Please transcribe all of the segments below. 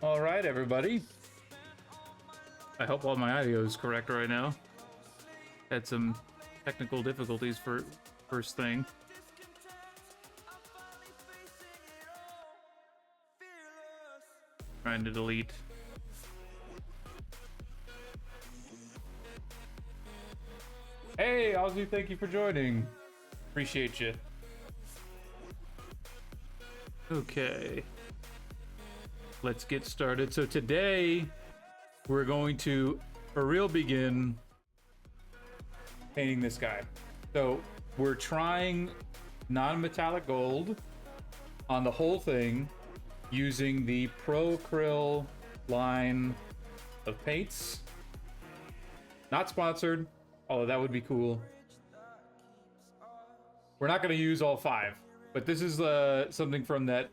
All right, everybody. I hope all my audio is correct right now. Had some technical difficulties for first thing. Trying to delete. Hey, Ozzy, thank you for joining. Appreciate you. Okay. Let's get started. So today, we're going to, for real, begin painting this guy. So we're trying non-metallic gold on the whole thing using the Pro Acryl line of paints. Not sponsored, although that would be cool. We're not going to use all 5, but this is something from that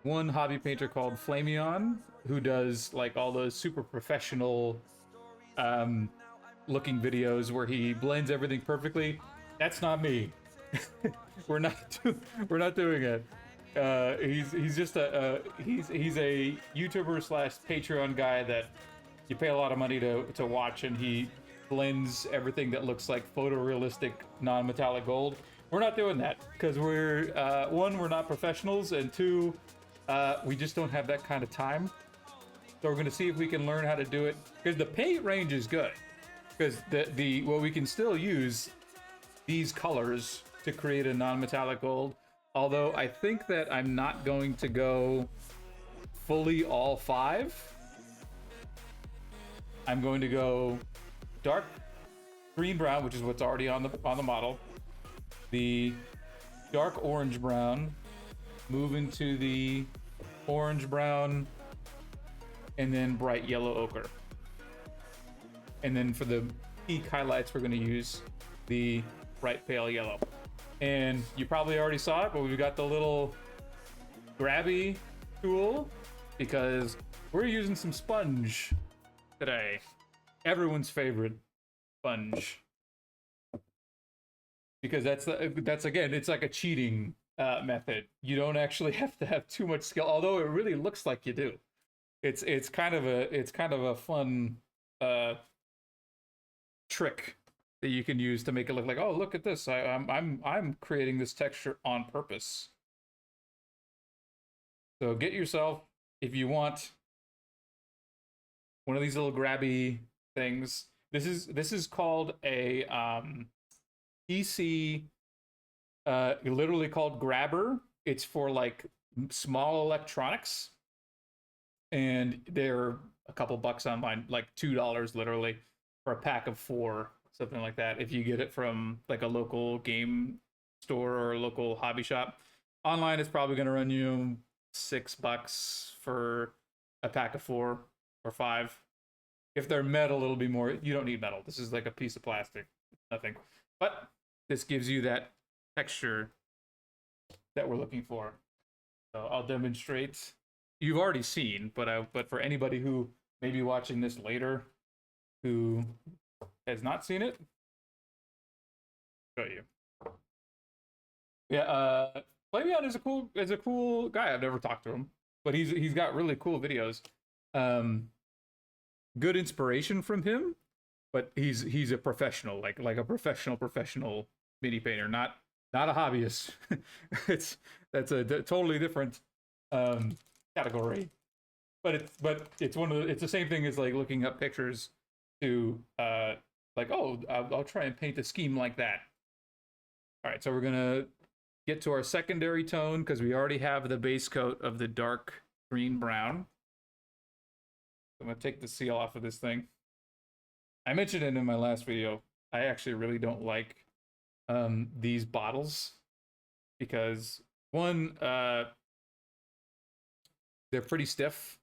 one hobby painter called Flamion, who does like all those super professional looking videos where he blends everything perfectly. That's not me. we're not doing it. He's just he's a YouTuber slash Patreon guy that you pay a lot of money to watch, and he blends everything that looks like photorealistic non-metallic gold. We're not doing that because we're one, we're not professionals, and two, we just don't have that kind of time. So we're going to see if we can learn how to do it, because the paint range is good, because well, we can still use these colors to create a non-metallic gold. Although I think that I'm not going to go fully all 5. I'm going to go dark green brown, which is what's already on the model. The dark orange brown, move into the orange brown, and then bright yellow ochre. And then for the peak highlights, we're going to use the bright pale yellow. And you probably already saw it, but we've got the little grabby tool because we're using some sponge today. Everyone's favorite sponge. Because that's again, it's like a cheating method. You don't actually have to have too much skill, although it really looks like you do. It's kind of a fun trick that you can use to make it look like, oh, look at this. I'm creating this texture on purpose. So get yourself, if you want, one of these little grabby things. This is called a PC, literally called Grabber. It's for like small electronics, and they're a couple bucks online, like $2 literally for a pack of 4, something like that. If you get it from like a local game store or a local hobby shop, online it's probably going to run you $6 for a pack of 4 or 5. If they're metal, it'll be more. You don't need metal. This is like a piece of plastic, nothing. But this gives you that texture that we're looking for. So I'll demonstrate. You've already seen, but for anybody who may be watching this later, who has not seen it, show you. Yeah, Flavion is a cool guy. I've never talked to him, but he's got really cool videos. Good inspiration from him, but he's a professional, like a professional mini painter, not a hobbyist. That's a totally different category. But it's the same thing as like looking up pictures to like, oh, I'll try and paint a scheme like that. All right, so we're gonna get to our secondary tone because we already have the base coat of the dark green brown. I'm gonna take the seal off of this thing. I mentioned it in my last video. I actually really don't like these bottles because one, they're pretty stiff,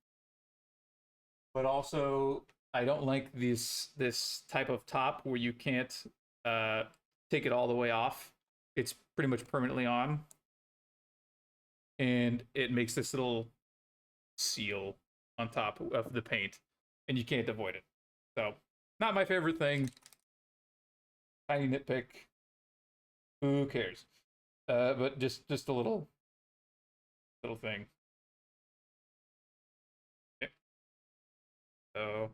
but also I don't like this type of top where you can't take it all the way off. It's pretty much permanently on, and it makes this little seal on top of the paint, and you can't avoid it. So, not my favorite thing. Tiny nitpick. Who cares? But just a little thing. So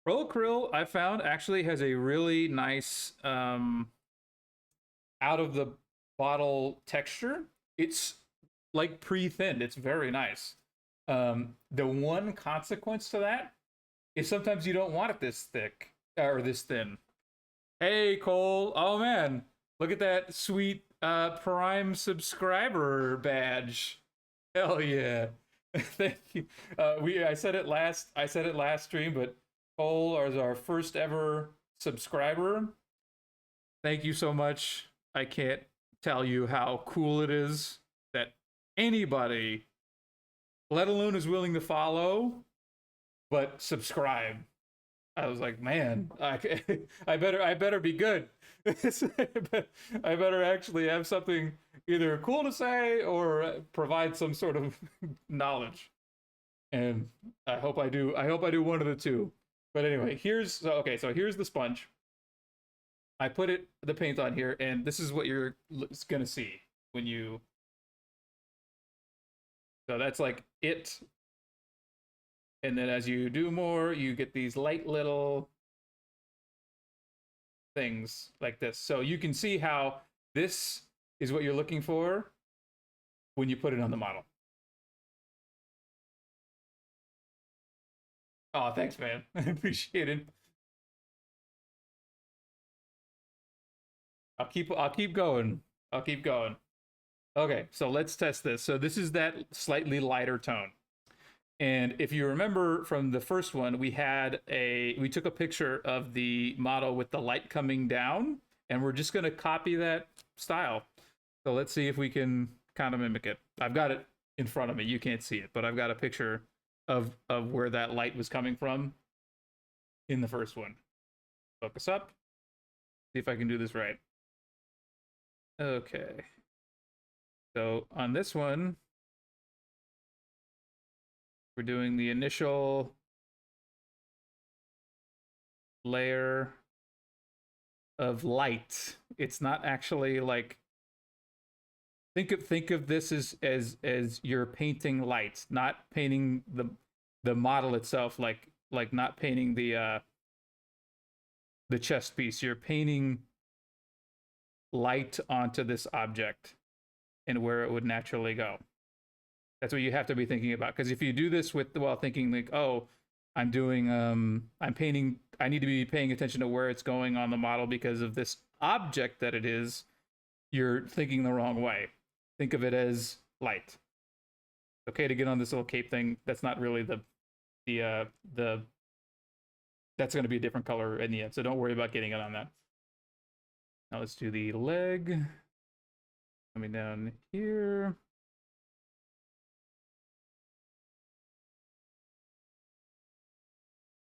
Pro Acryl, I found, actually has a really nice out of the bottle texture. It's like pre-thinned. It's very nice. The one consequence to that is sometimes you don't want it this thick or this thin. Hey Cole, oh man, look at that sweet Prime subscriber badge. Hell yeah. Thank you. I said it last stream, but Cole is our first ever subscriber. Thank you so much. I can't tell you how cool it is that anybody, let alone is willing to follow, but subscribe. I was like, man, I better be good. I better actually have something either cool to say or provide some sort of knowledge. And I hope I do. I hope I do one of the two. But anyway, so here's the sponge. I put the paint on here, and this is what you're gonna see when you. So that's like it. And then as you do more, you get these light little things like this. So you can see how this is what you're looking for when you put it on the model. Oh, thanks, man. I appreciate it. I'll keep going. I'll keep going. Okay, so let's test this. So this is that slightly lighter tone. And if you remember from the first one, we took a picture of the model with the light coming down, and we're just going to copy that style. So let's see if we can kind of mimic it. I've got it in front of me. You can't see it, but I've got a picture of where that light was coming from in the first one. Focus up. See if I can do this right. Okay. So on this one, we're doing the initial layer of light. It's not actually like, think of this as you're painting light, not painting the model itself, like not painting the chest piece. You're painting light onto this object and where it would naturally go. That's what you have to be thinking about. Because if you do this while thinking like, oh, I'm painting, I need to be paying attention to where it's going on the model because of this object that it is, you're thinking the wrong way. Think of it as light. Okay, to get on this little cape thing, that's not really that's going to be a different color in the end, so don't worry about getting it on that. Now let's do the leg. Coming down here.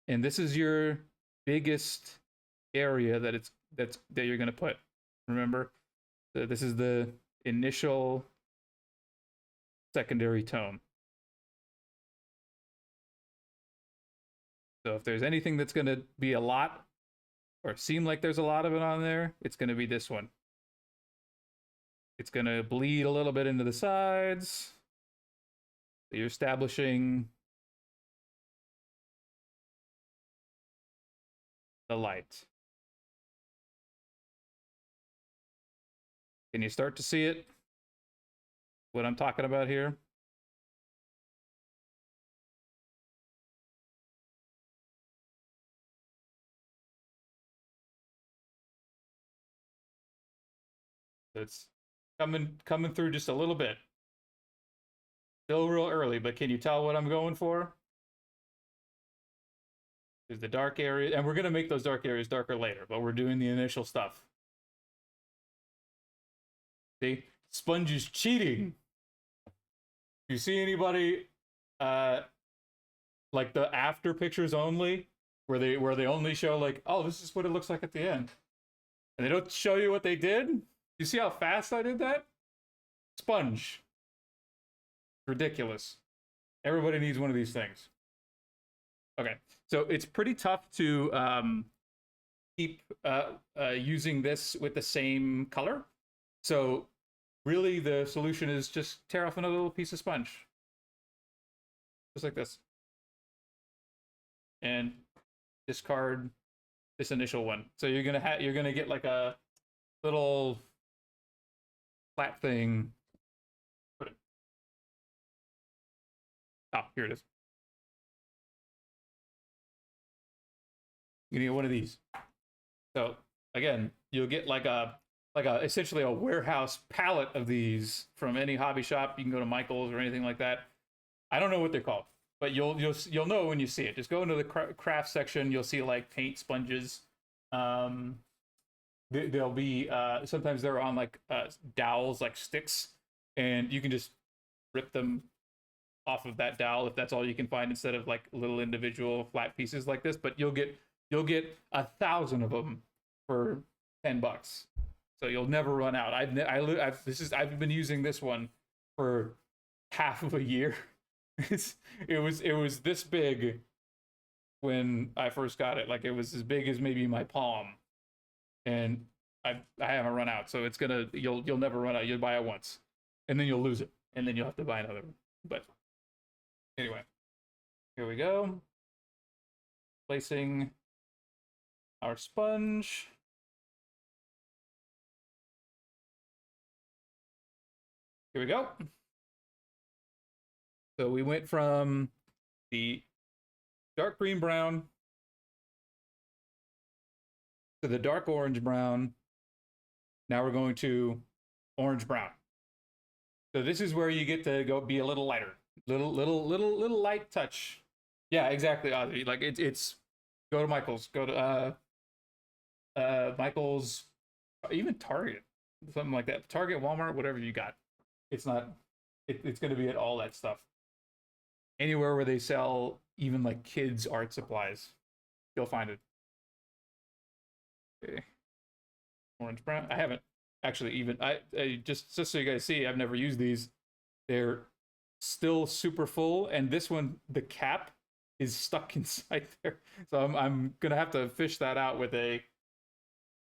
And this is your biggest area that you're going to put. Remember, this is the initial secondary tone. So if there's anything that's going to be a lot or seem like there's a lot of it on there, it's going to be this one. It's going to bleed a little bit into the sides. So you're establishing the light. Can you start to see it? What I'm talking about here? It's coming through just a little bit. Still real early, but can you tell what I'm going for? There's the dark area, and we're gonna make those dark areas darker later, but we're doing the initial stuff. See? Sponge is cheating. You see anybody like the after pictures only, where they only show like, oh, this is what it looks like at the end, and they don't show you what they did? You see how fast I did that? Sponge. Ridiculous. Everybody needs one of these things. Okay, so it's pretty tough to keep using this with the same color. So really the solution is just tear off another little piece of sponge. Just like this. and discard this initial one. So you're gonna get like a little flat thing. Put it. Oh, here it is. You need one of these. So again, you'll get like a essentially a warehouse pallet of these from any hobby shop. You can go to Michael's or anything like that. I don't know what they're called, but you'll know when you see it. Just go into the craft section. You'll see like paint sponges. They'll be sometimes they're on like dowels, like sticks, and you can just rip them off of that dowel if that's all you can find, instead of like little individual flat pieces like this. But you'll get 1,000 of them for $10. So you'll never run out. I've been using this one for half of a year. It was this big when I first got it. Like it was as big as maybe my palm, and I haven't run out. So it's gonna you'll never run out. You'll buy it once, and then you'll lose it, and then you'll have to buy another one. But anyway, here we go. Placing our sponge. Here we go. So we went from the dark green brown to the dark orange brown. Now we're going to orange brown. So this is where you get to go be a little lighter, little light touch. Yeah, exactly, Ozzy. Like it's go to Michael's, go to Michael's, even Target, something like that. Target, Walmart, whatever you got. It's not. It's going to be at all that stuff. Anywhere where they sell even like kids art supplies, you'll find it. Okay. Orange brown. I haven't actually even. I just so you guys see, I've never used these. They're still super full, and this one, the cap is stuck inside there. So I'm gonna have to fish that out with a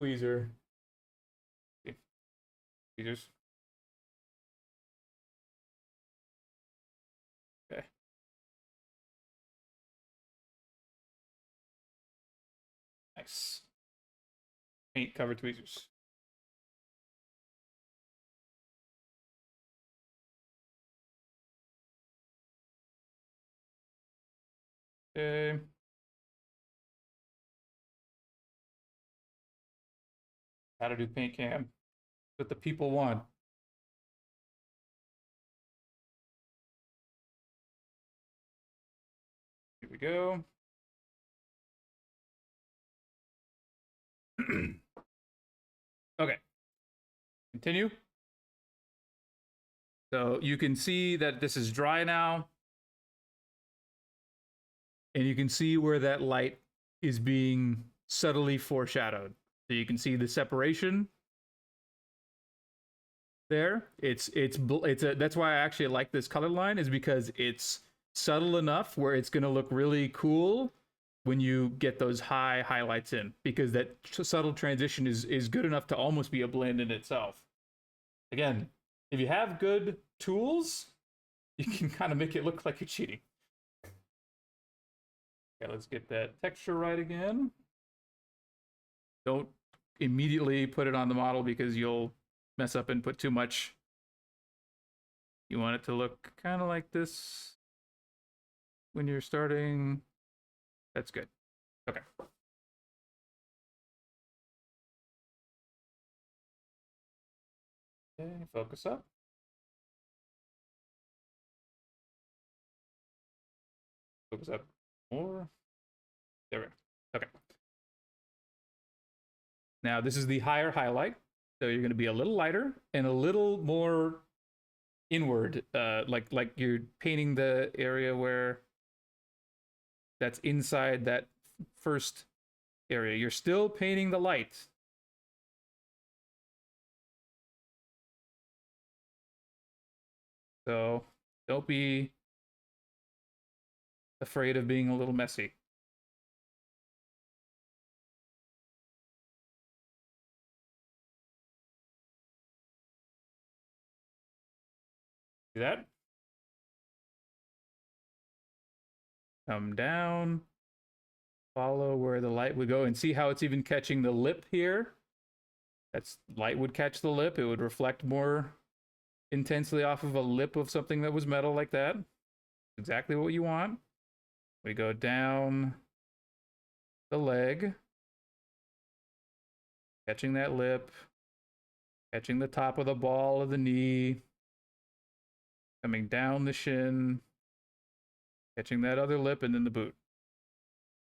tweezer. Okay. Tweezers. Okay. Nice. Paint covered tweezers. Okay. How to do paint cam. What the people want. Here we go. Okay. Continue. So you can see that this is dry now. And you can see where that light is being subtly foreshadowed. So you can see the separation there. That's why I actually like this color line, is because it's subtle enough where it's going to look really cool when you get those high highlights in, because that subtle transition is good enough to almost be a blend in itself. Again, if you have good tools, you can kind of make it look like you're cheating. Okay, let's get that texture right again. Don't immediately put it on the model because you'll mess up and put too much. You want it to look kind of like this when you're starting. That's good. Okay. Okay, focus up. Focus up more. There we go. Okay. Now this is the higher highlight. So you're going to be a little lighter and a little more inward, like you're painting the area where that's inside that first area. You're still painting the light. So don't be afraid of being a little messy. See that? Come down. Follow where the light would go and see how it's even catching the lip here. That's light would catch the lip. It would reflect more intensely off of a lip of something that was metal like that. Exactly what you want. We go down the leg, catching that lip, catching the top of the ball of the knee, coming down the shin, catching that other lip, and then the boot.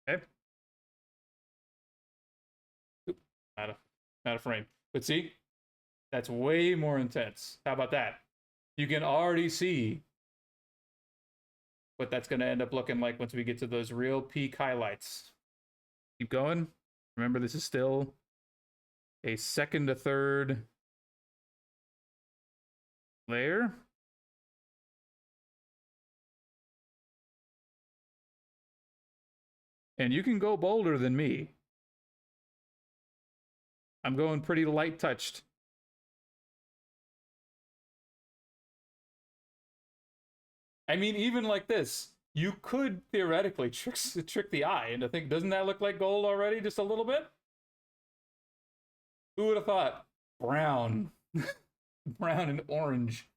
Okay. Oop, out of frame. But see, that's way more intense. How about that? You can already see what that's going to end up looking like once we get to those real peak highlights. Keep going. Remember, this is still a second to third layer. And you can go bolder than me. I'm going pretty light touched. I mean, even like this, you could theoretically trick the eye into think, doesn't that look like gold already? Just a little bit? Who would have thought? Brown. Brown and orange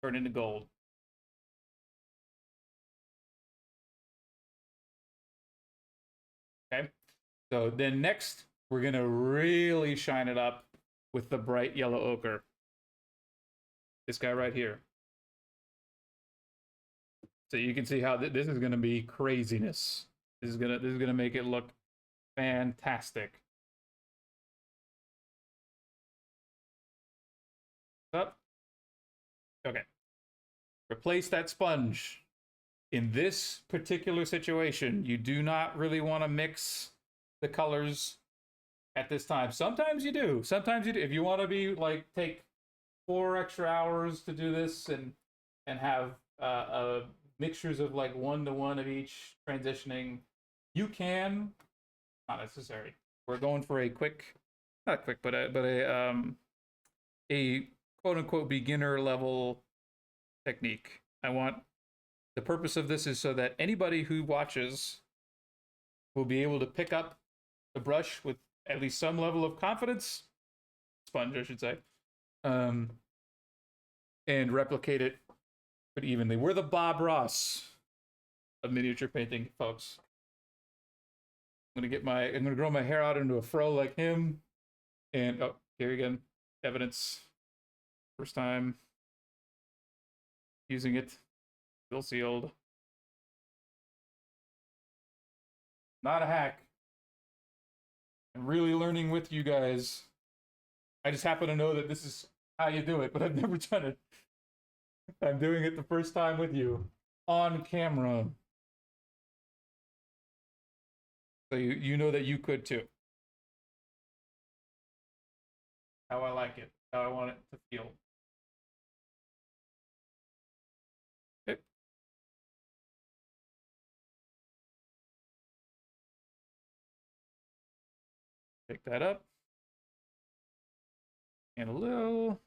turn into gold. Okay. So then next, we're going to really shine it up with the bright yellow ochre. This guy right here. So you can see how this is going to be craziness. This is gonna make it look fantastic. Up. Okay. Replace that sponge. In this particular situation, you do not really want to mix the colors at this time. Sometimes you do. Sometimes you do. If you want to be like take 4 extra hours to do this and have mixtures of like 1-to-1 of each transitioning, you can. Not necessary. We're going for a quick, not quick, but a quote unquote beginner level technique. The purpose of this is so that anybody who watches will be able to pick up the brush with at least some level of confidence, sponge I should say, and replicate it pretty evenly. We're the Bob Ross of miniature painting, folks. I'm gonna grow my hair out into a fro like him. And oh, here again, evidence. First time using it. Still sealed. Not a hack. I'm really learning with you guys. I just happen to know that this is how you do it, but I've never done it. I'm doing it the first time with you on camera. So you know that you could too. How I like it. How I want it to feel. Okay. Pick that up. And a little.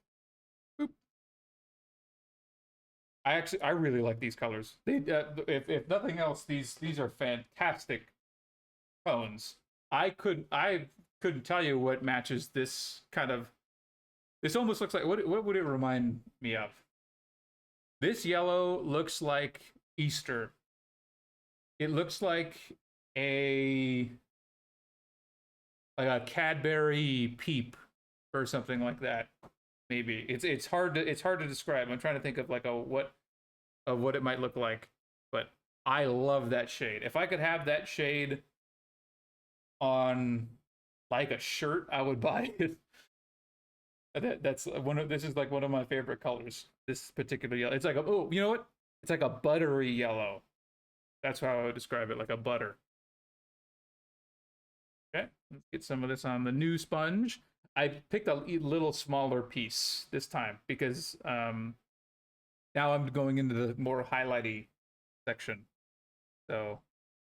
Boop. I really like these colors. They if nothing else, these are fantastic tones. I couldn't tell you what matches this kind of. This almost looks like what would it remind me of? This yellow looks like Easter. It looks like a Cadbury peep or something like that. Maybe it's hard to describe. I'm trying to think of like what it might look like, but I love that shade. If I could have that shade on like a shirt, I would buy it. This is like one of my favorite colors. This particular yellow. It's like you know what? It's like a buttery yellow. That's how I would describe it, like a butter. Okay, let's get some of this on the new sponge. I picked a little smaller piece this time because now I'm going into the more highlighty section. So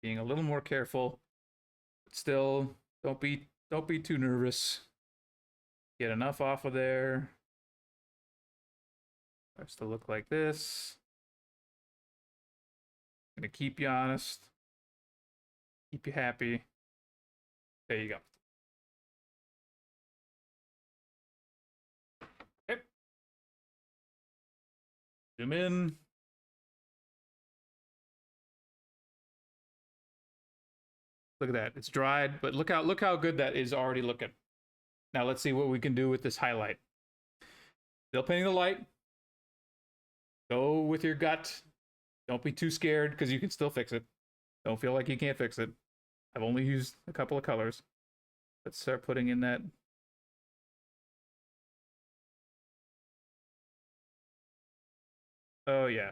being a little more careful, but still don't be too nervous. Get enough off of there. Starts to look like this. I'm gonna keep you honest. keep you happy. There you go. Okay. Zoom in. Look at that. It's dried, but look how good that is already looking. Now let's see what we can do with this highlight. Still painting the light. Go with your gut. Don't be too scared because you can still fix it. Don't feel like you can't fix it. I've only used a couple of colors. Let's start putting in that. Oh yeah.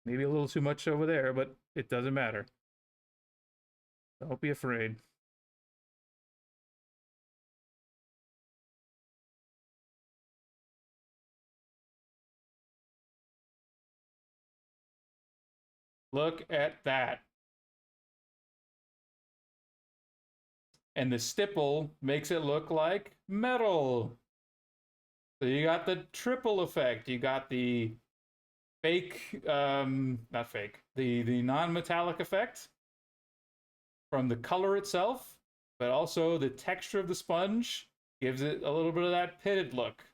Maybe a little too much over there, but it doesn't matter. Don't be afraid. Look at that. And the stipple makes it look like metal. So you got the triple effect. You got the fake, not fake, the non-metallic effect from the color itself, but also the texture of the sponge gives it a little bit of that pitted look.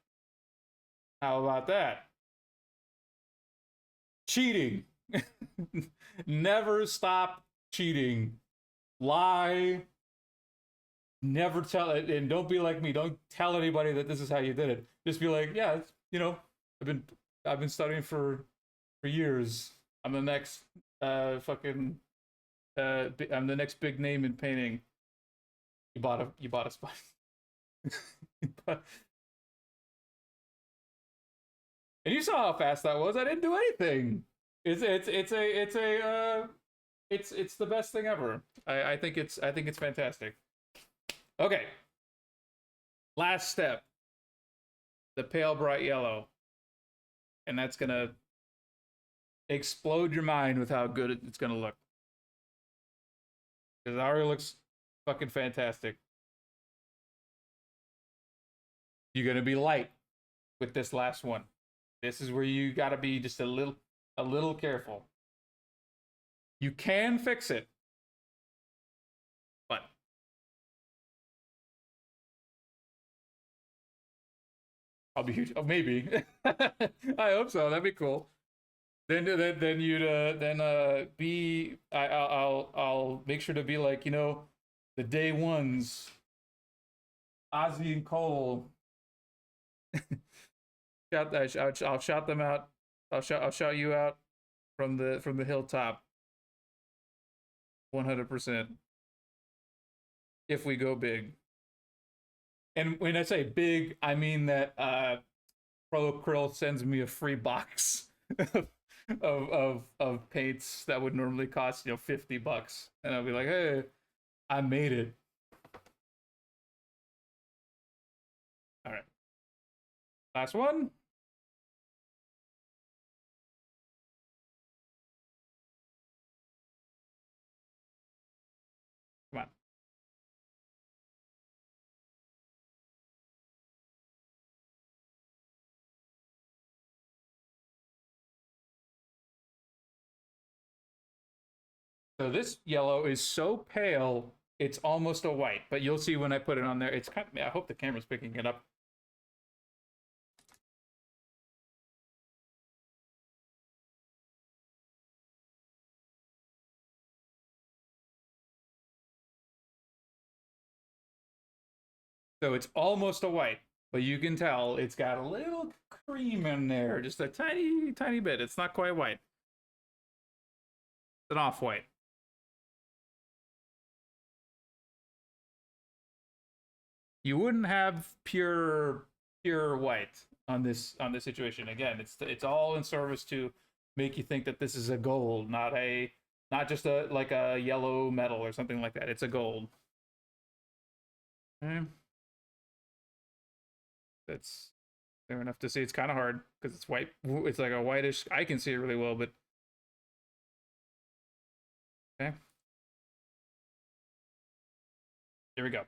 How about that? Cheating. Never stop cheating. Lie. Never tell it, and don't be like me. Don't tell anybody that this is how you did it. Just be like, yeah, you know, I've been studying for years. I'm the next fucking I'm the next big name in painting. You bought a spot. And you saw how fast that was. I didn't do anything. It's the best thing ever. I think it's fantastic. Okay. Last step. The pale bright yellow. And that's gonna explode your mind with how good it's gonna look. Because it already looks fucking fantastic. You're gonna be light with this last one. This is where you gotta be just a little careful. You can fix it, but I'll be huge. Oh, maybe. I hope so. That'd be cool. Then you'd be. I'll make sure to be like, you know, the day ones, Ozzy and Cole. I'll shout them out. I'll shout you out from the hilltop. 100%. If we go big. And when I say big, I mean that Pro Krill sends me a free box of paints that would normally cost, you know, $50, and I'll be like, hey, I made it. All right, last one. Come on. So this yellow is so pale, it's almost a white, but you'll see when I put it on there. It's kind of, I hope the camera's picking it up. So it's almost a white, but you can tell it's got a little cream in there, just a tiny bit. It's not quite white. It's an off-white. You wouldn't have pure white on this situation. Again, it's all in service to make you think that this is a gold, not just a like a yellow metal or something like that. It's a gold. Okay. That's fair enough to see. It's kind of hard because it's white. It's like a whitish. I can see it really well, but okay. Here we go.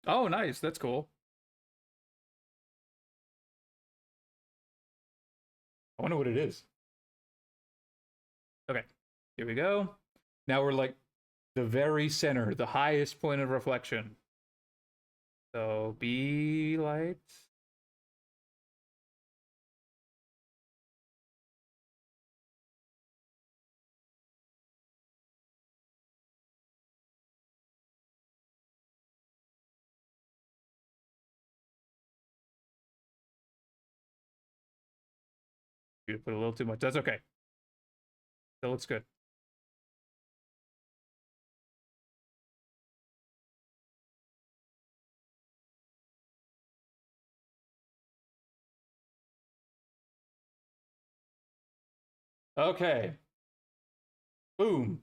Oh, nice. That's cool. I wonder what it is. Okay, here we go. Now we're like the very center, the highest point of reflection. So be light. You put a little too much. That's okay. That looks good. Okay. Boom.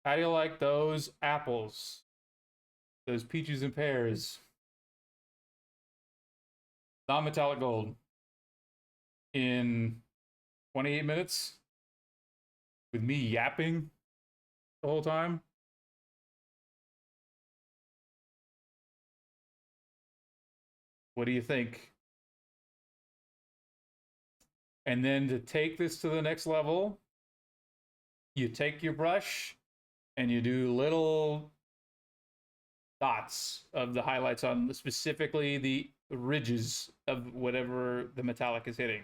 How do you like those apples? Those peaches and pears. Non-metallic gold. In 28 minutes with me yapping the whole time. What do you think? And then to take this to the next level, you take your brush and you do little dots of the highlights on specifically the ridges of whatever the metallic is hitting.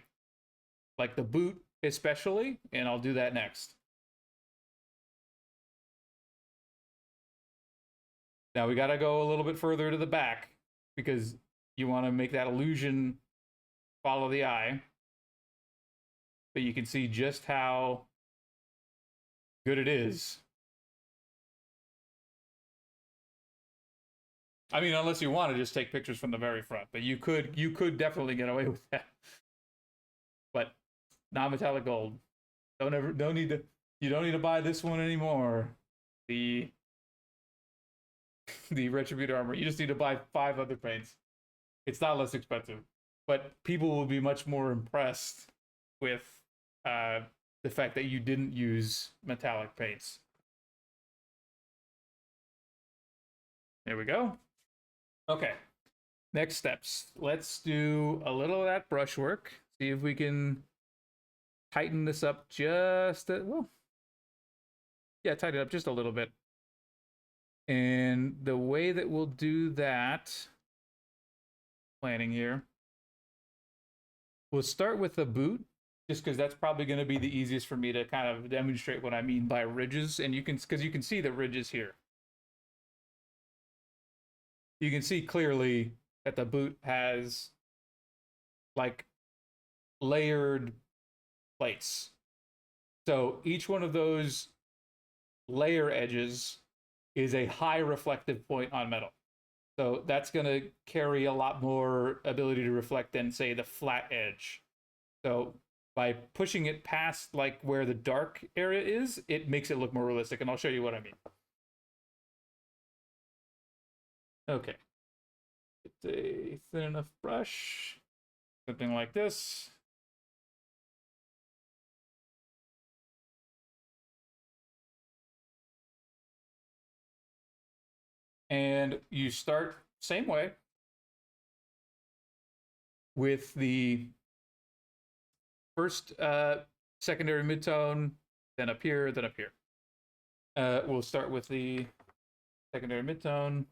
Like the boot especially, and I'll do that next. Now we got to go a little bit further to the back because you want to make that illusion follow the eye. But you can see just how good it is. I mean, unless you want to just take pictures from the very front, but you could definitely get away with that. But non-metallic gold. You don't need to buy this one anymore. The Retributor armor. You just need to buy 5 other paints. It's not less expensive, but people will be much more impressed with the fact that you didn't use metallic paints. There we go. Okay, next steps. Let's do a little of that brushwork. See if we can tighten this up just well, yeah, tighten it up just a little bit. And the way that we'll do that, planning here, we'll start with the boot, just because that's probably going to be the easiest for me to kind of demonstrate what I mean by ridges. And you can, because you can see the ridges here. You can see clearly that the boot has like layered plates. So each one of those layer edges is a high reflective point on metal. So that's going to carry a lot more ability to reflect than, say, the flat edge. So by pushing it past like where the dark area is, it makes it look more realistic. And I'll show you what I mean. Okay. It's a thin enough brush. Something like this. And you start same way with the first secondary midtone, then up here, then up here. We'll start with the secondary midtone.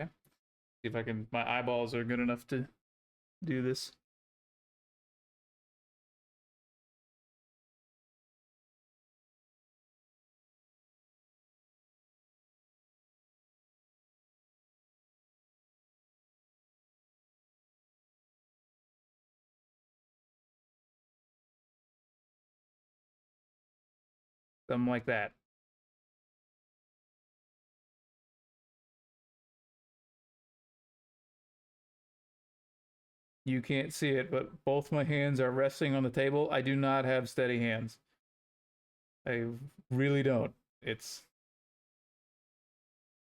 Okay. See if I can, my eyeballs are good enough to do this. Something like that. You can't see it, but both my hands are resting on the table. I do not have steady hands. I really don't. It's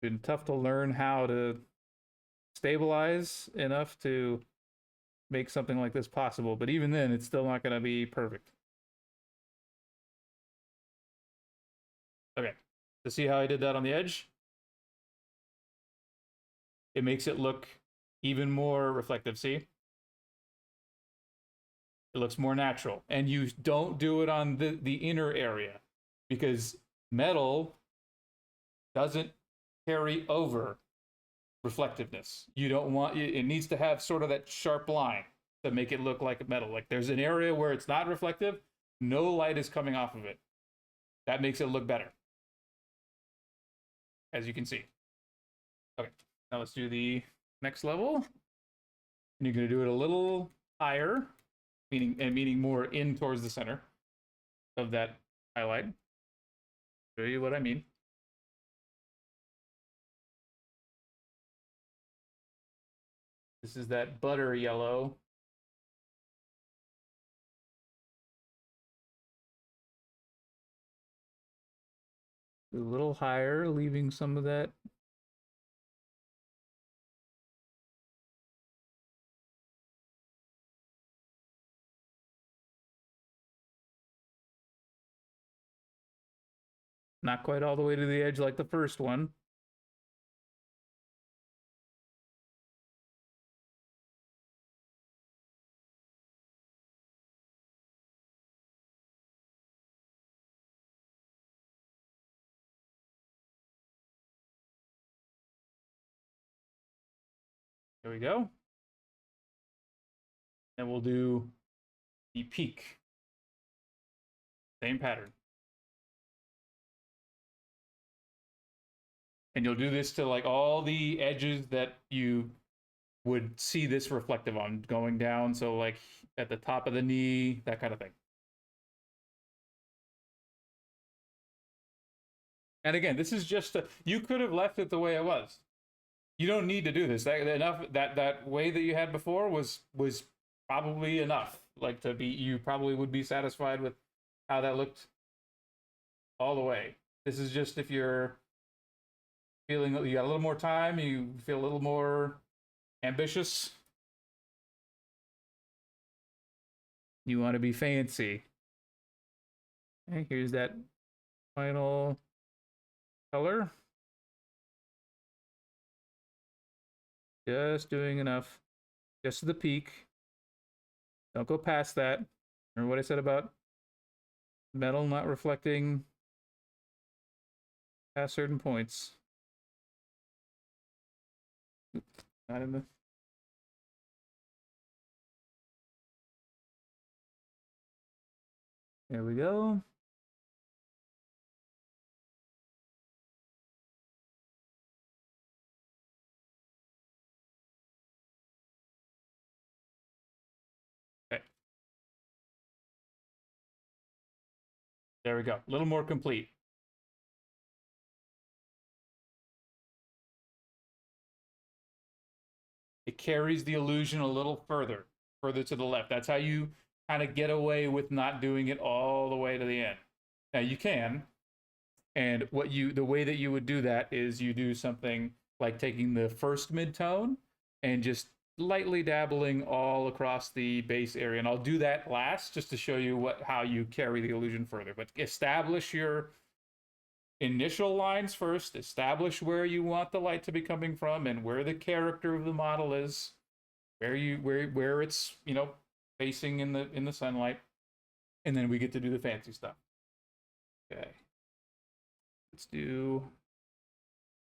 Been tough to learn how to stabilize enough to make something like this possible, but even then, it's still not going to be perfect. Okay, to see how I did that on the edge, it makes it look even more reflective. See? It looks more natural. And you don't do it on the inner area because metal doesn't carry over reflectiveness. You don't want it needs to have sort of that sharp line to make it look like metal. Like there's an area where it's not reflective, no light is coming off of it. That makes it look better, as you can see. Okay, now let's do the next level. And you're going to do it a little higher, meaning more in towards the center of that highlight. Show you what I mean. This is that butter yellow. A little higher, leaving some of that. Not quite all the way to the edge like the first one. There we go. And we'll do the peak. Same pattern. And you'll do this to like all the edges that you would see this reflective on going down. So like at the top of the knee, that kind of thing. And again, this is just you could have left it the way it was. You don't need to do this. That way that you had before was probably enough. Like to be, you probably would be satisfied with how that looked all the way. This is just if you're feeling you got a little more time, you feel a little more ambitious, you want to be fancy. Okay, here's that final color. Just doing enough, just to the peak. Don't go past that. Remember what I said about metal not reflecting past certain points. Oops, not in the. There we go. Okay. There we go. A little more complete. It carries the illusion a little further to the left. That's how you kind of get away with not doing it all the way to the end. Now you can, and the way that you would do that is you do something like taking the first mid-tone and just lightly dabbling all across the base area. And I'll do that last just to show you how you carry the illusion further. But establish your initial lines first, establish where you want the light to be coming from and where the character of the model is, where it's, facing in the sunlight, and then we get to do the fancy stuff. Okay. Let's do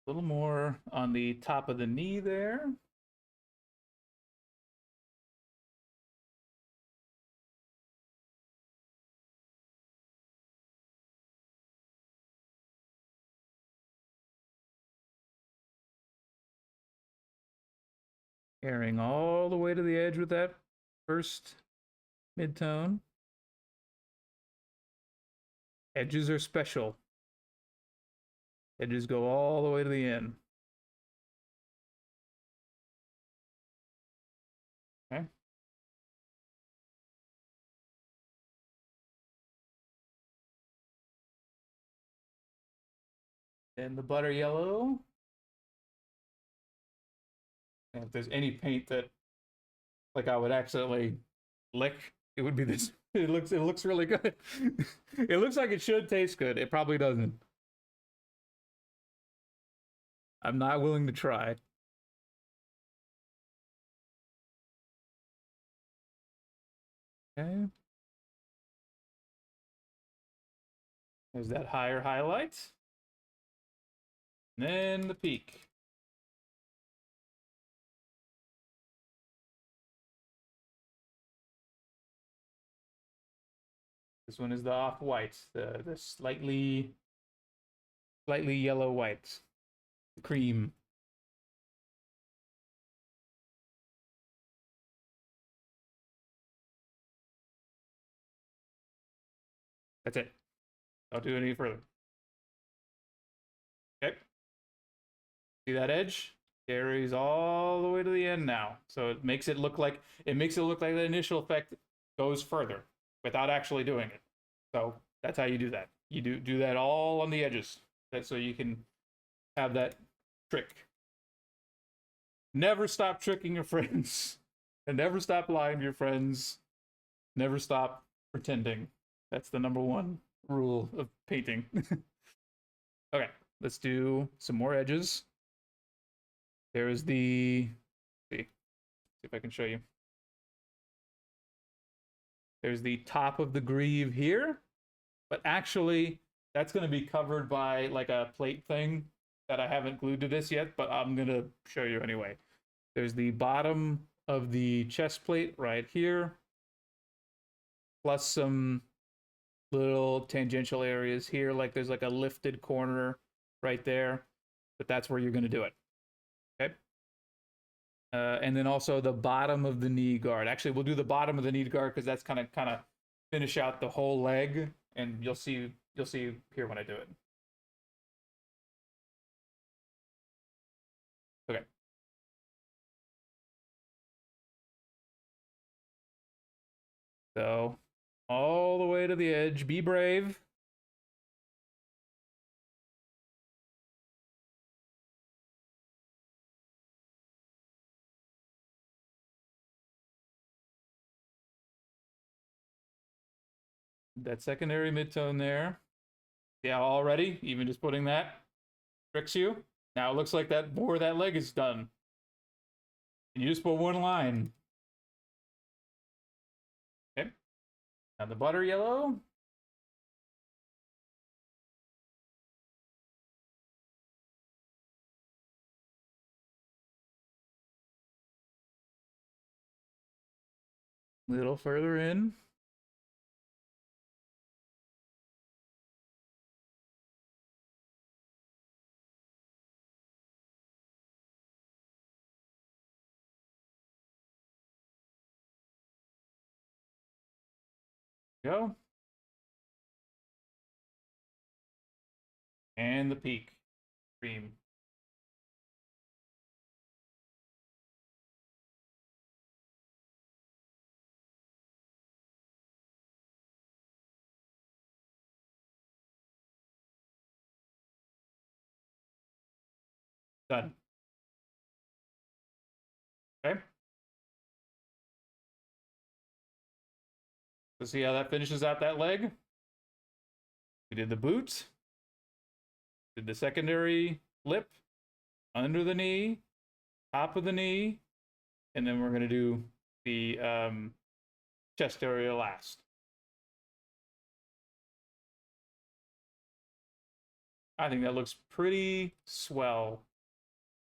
a little more on the top of the knee there. Carrying all the way to the edge with that first mid-tone. Edges are special. Edges go all the way to the end. Okay. And the butter yellow. And if there's any paint that like I would accidentally lick, it would be this. It looks really good. It looks like it should taste good. It probably doesn't. I'm not willing to try. Okay. There's that higher highlight. And then the peak. This one is the off-white, the slightly yellow white, cream. That's it. Don't do any further. Okay. See that edge? Carries all the way to the end now. So it makes it look like the initial effect goes further without actually doing it. So that's how you do that. You do that all on the edges. That's so you can have that trick. Never stop tricking your friends. And never stop lying to your friends. Never stop pretending. That's the number one rule of painting. Okay, let's do some more edges. There's the, see if I can show you. There's the top of the greave here, but actually that's going to be covered by like a plate thing that I haven't glued to this yet, but I'm going to show you anyway. There's the bottom of the chest plate right here, plus some little tangential areas here, like there's like a lifted corner right there, but that's where you're going to do it. Okay. And then also the bottom of the knee guard. Actually, we'll do the bottom of the knee guard because that's kind of finish out the whole leg, and you'll see here when I do it. Okay. So all the way to the edge. Be brave. That secondary midtone there. Yeah, already, even just putting that tricks you. Now it looks like that more of that leg is done. And you just put one line. Okay. Now the butter yellow. Little further in. Go. And the peak. Cream. Done. Okay. So see how that finishes out that leg? We did the boot. Did the secondary lip. Under the knee. Top of the knee. And then we're going to do the chest area last. I think that looks pretty swell,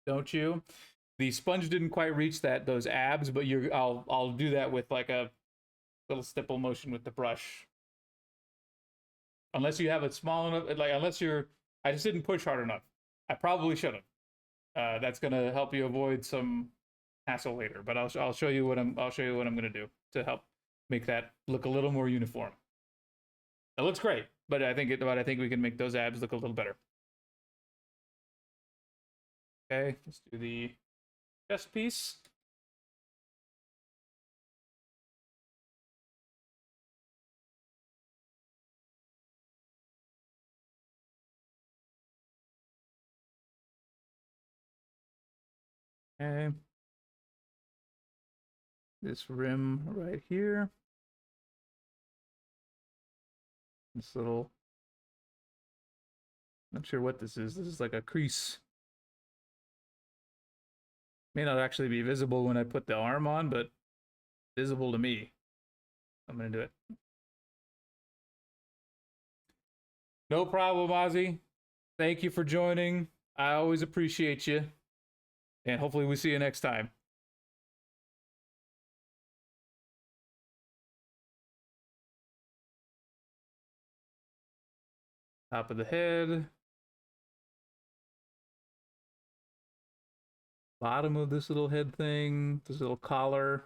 don't you? The sponge didn't quite reach those abs, but I'll do that with like a little stipple motion with the brush. Unless you have it small enough, like I just didn't push hard enough. I probably should have. That's gonna help you avoid some hassle later. But I'll show you what I'm gonna do to help make that look a little more uniform. It looks great, but I think we can make those abs look a little better. Okay, let's do the chest piece. Okay. this rim right here. This little, not sure what this is. This is like a crease. May not actually be visible when I put the arm on, but visible to me. I'm gonna do it. No problem, Ozzy. Thank you for joining. I always appreciate you. And hopefully we see you next time. Top of the head. Bottom of this little head thing. This little collar.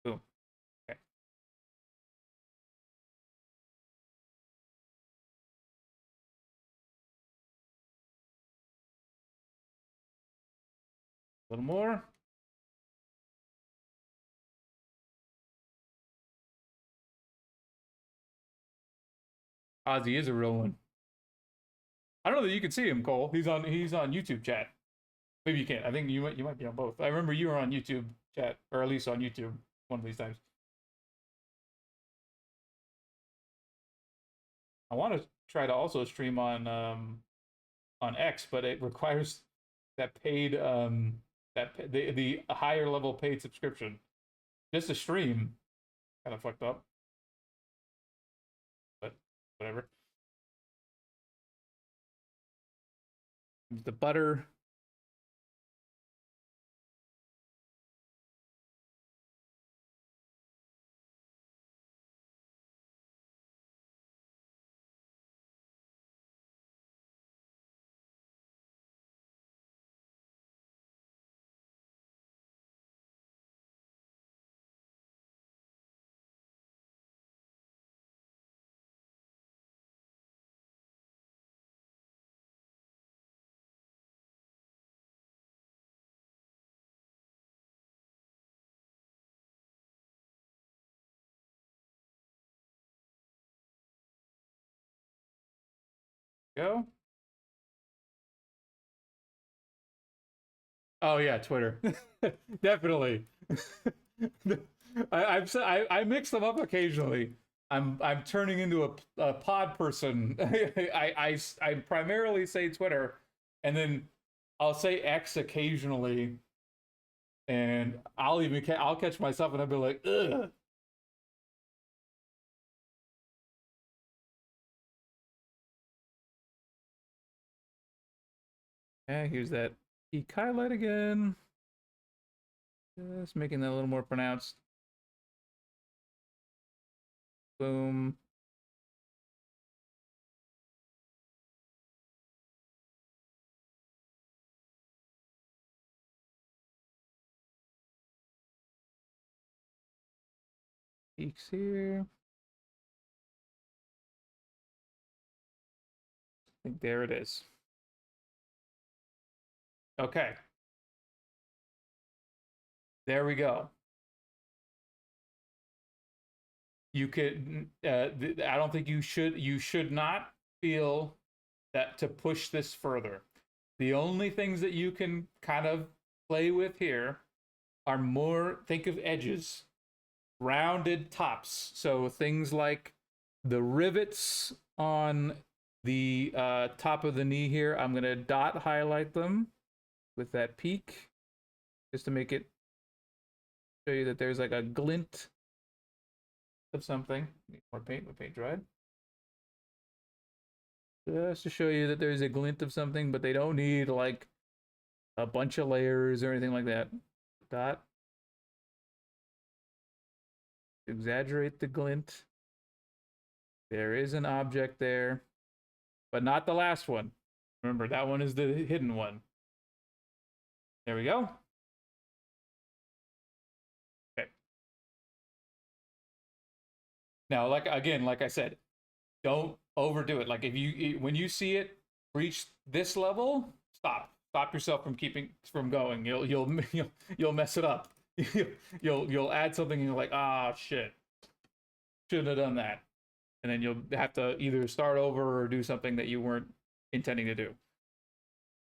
Boom. Okay. A little more. Ozzy is a real one. I don't know that you can see him, Cole. He's on YouTube chat. Maybe you can't. I think you might be on both. I remember you were on YouTube chat, or at least on YouTube one of these times. I want to try to also stream on X, but it requires that paid the higher level paid subscription. Just to stream, kind of fucked up. But whatever. The butter. Go. Oh yeah, Twitter. Definitely. I mix them up occasionally. I'm turning into a pod person. I primarily say Twitter, and then I'll say X occasionally, and I'll catch myself and I'll be like, ugh. Okay, here's that peak highlight again. Just making that a little more pronounced. Boom. Peaks here. I think there it is. Okay. There we go. You could I don't think you should not feel that to push this further. The only things that you can kind of play with here are more, think of edges, rounded tops. So things like the rivets on the top of the knee here, I'm going to dot highlight them with that peak just to make it show you that there's like a glint of something. Need more paint, my paint dried. Just to show you that there's a glint of something, but they don't need like a bunch of layers or anything like that. Dot. Exaggerate the glint. There is an object there, but not the last one. Remember, that one is the hidden one. There we go. Okay. Now, like I said, don't overdo it. Like when you see it reach this level, stop yourself from going. You'll mess it up. You'll add something and you're like, ah, shit, shouldn't have done that. and then you'll have to either start over or do something that you weren't intending to do.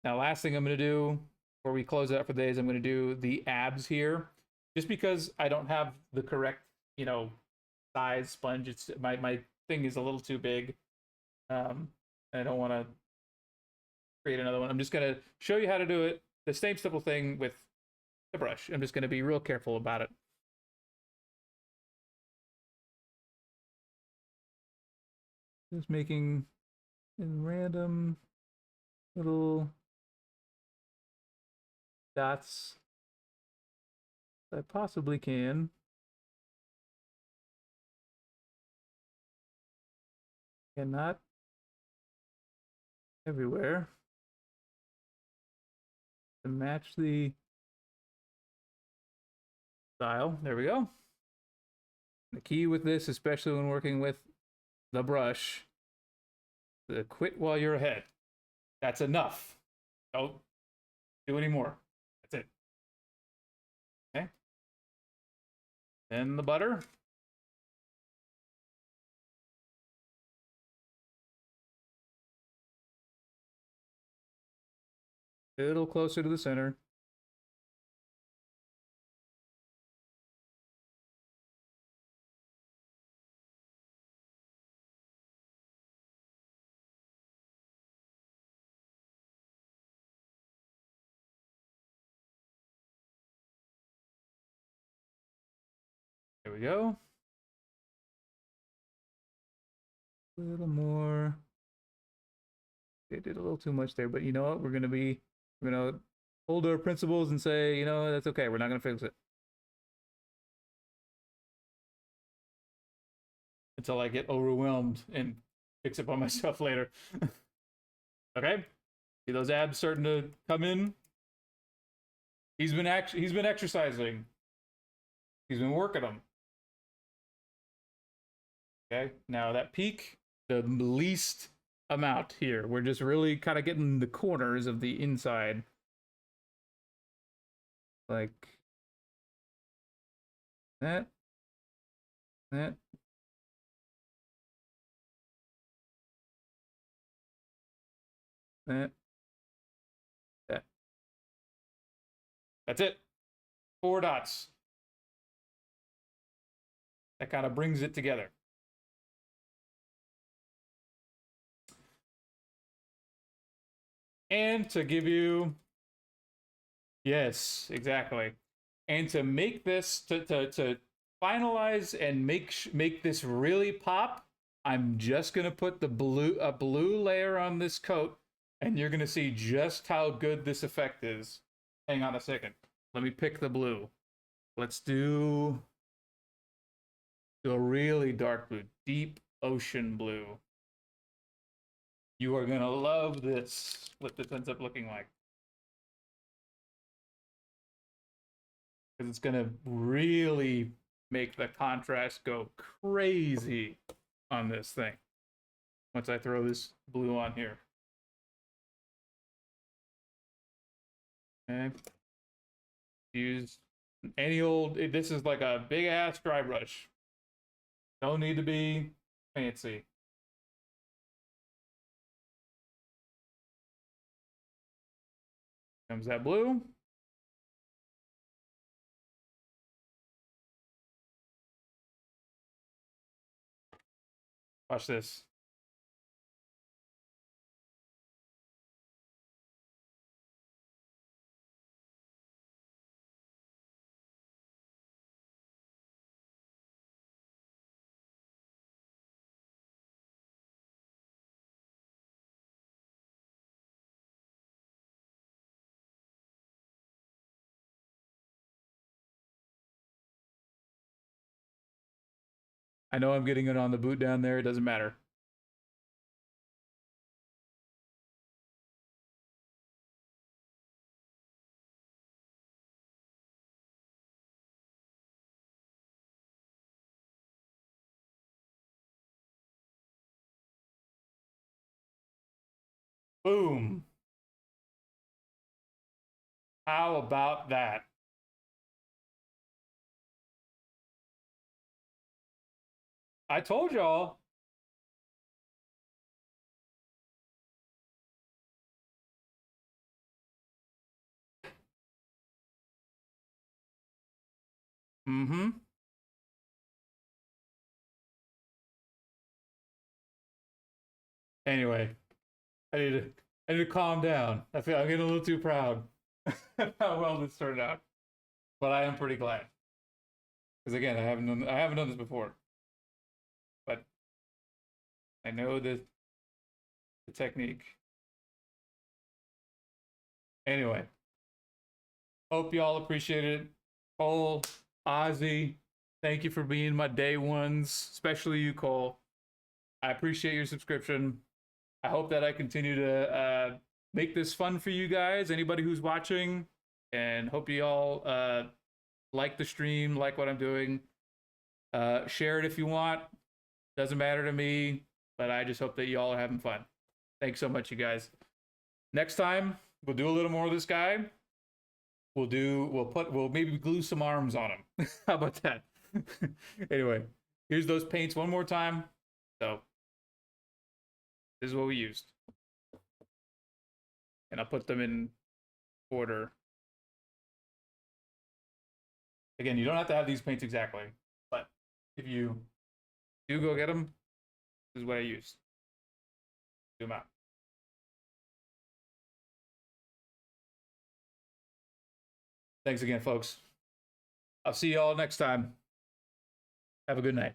Now, last thing I'm going to do before we close out for the days, I'm going to do the abs here, just because I don't have the correct, size sponge. It's my thing is a little too big. I don't want to create another one. I'm just going to show you how to do it. The same simple thing with the brush. I'm just going to be real careful about it. Just making random little dots I possibly can. And not everywhere. To match the style. There we go. The key with this, especially when working with the brush, to quit while you're ahead. That's enough. Don't do any more. That's it. Okay. Then the butter. A little closer to the center. There we go. A little more. They did a little too much there, but you know what? We're gonna hold our principles and say, that's okay. We're not gonna fix it until I get overwhelmed and fix it by myself later. Okay. See those abs starting to come in? He's been exercising. He's been working them. Okay. Now that peak, the least amount here. We're just really kind of getting the corners of the inside. Like that. That. That. That. That's it. 4 dots. That kind of brings it together. And to give you, yes, exactly. And to make this, to finalize and make this really pop, I'm just gonna put a blue layer on this coat, and you're gonna see just how good this effect is. Hang on a second. Let me pick the blue. Let's do a really dark blue, deep ocean blue. You are gonna love this, what this ends up looking like. Because it's gonna really make the contrast go crazy on this thing once I throw this blue on here. Okay. Use any old, this is like a big ass dry brush. Don't need to be fancy. Comes that blue. Watch this. I know I'm getting it on the boot down there. It doesn't matter. Boom. How about that? I told y'all Mm-hmm. Anyway, I need to calm down. I'm getting a little too proud how well this turned out. But I am pretty glad. Because again, I haven't done this before. But I know the technique. Anyway, hope y'all appreciate it. Cole, Ozzy, thank you for being my day ones, especially you, Cole. I appreciate your subscription. I hope that I continue to make this fun for you guys, anybody who's watching, and hope you all like the stream, like what I'm doing. Share it if you want. Doesn't matter to me, but I just hope that you all are having fun. Thanks so much, you guys. Next time, we'll do a little more of this guy. We'll maybe glue some arms on him. How about that? Anyway, here's those paints one more time. So this is what we used. And I'll put them in order. Again, you don't have to have these paints exactly, but if you do go get them, this is what I used. Zoom out. Thanks again, folks. I'll see you all next time. Have a good night.